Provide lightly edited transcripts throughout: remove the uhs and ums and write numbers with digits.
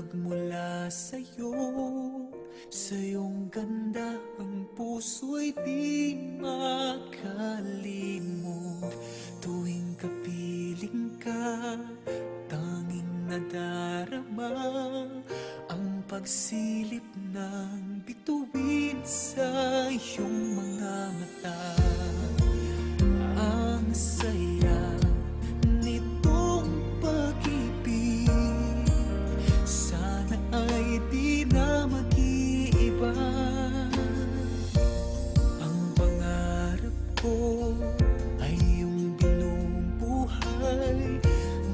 magmula sa'yo. Sa iyong ganda ang puso'y di makalimot. Tuwing kapiling ka, tanging nadarama ang pagsilip ng bituin sa iyong mga mata. Ang saya nitong pag-ibig, sana ay di na mag-iiba. Ang pangarap ko ay iyong binubuhay,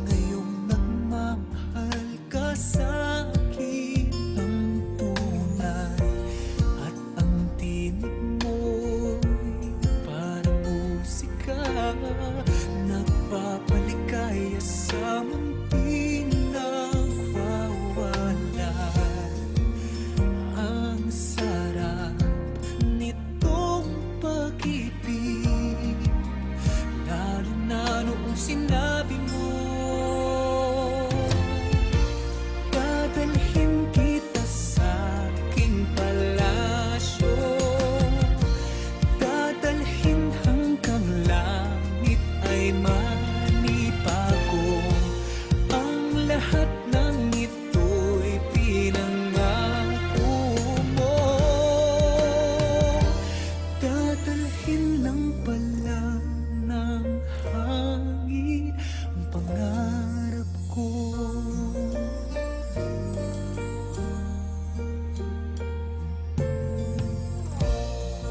ngayong nagmamahal ka sa akin ng tunay. At ang tinig mo'y parang musika, nagpapaligaya sa munting nagwawala. Ang sarap nitong pag-ibig, lalo na noong sinabi mo, dadalhin kita sa aking palasyo, dadalhin hanggang langit ay manibago. Ang lahat ng ito'y pinangako mo, dadalhin lang pala ng hangin ang pangarap ko.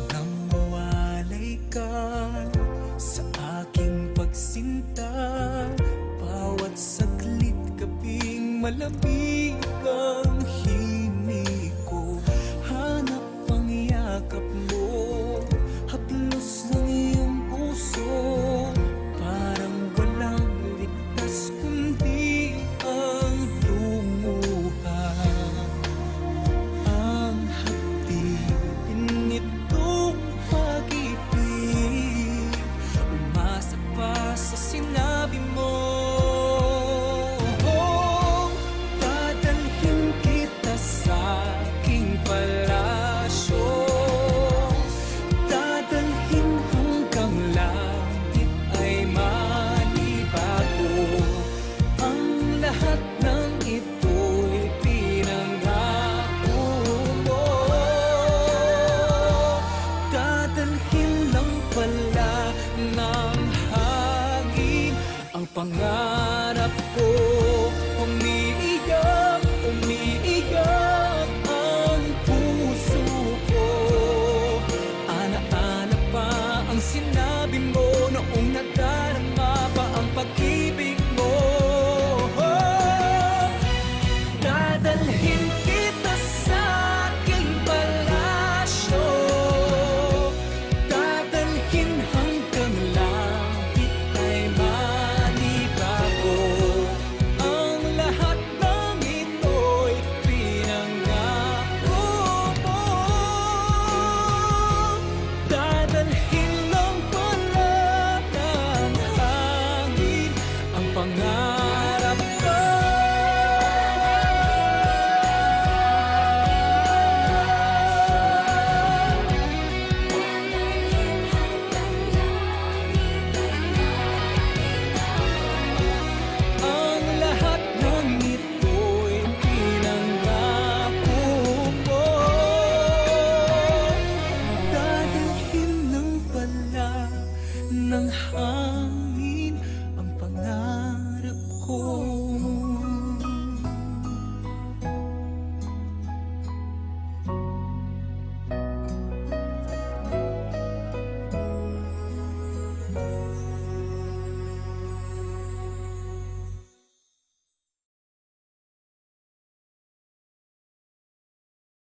Nang mawalay ka sa aking pagsinta, bawat saglit gabing malamig ang himig ko. Hanap ang yakap mo, haplos ng iyong puso, parang walang ligtas kundi ang lumuha. Ang hapdin nitong pag-ibig, umasa pa sa sinabi mo. Dadalhin kita sa aking palasyo, dadalhin hanggang langit ay manibago. Ang lahat ng ito'y pinangako mo, dadalhin lang pala ng hangin ang pangarap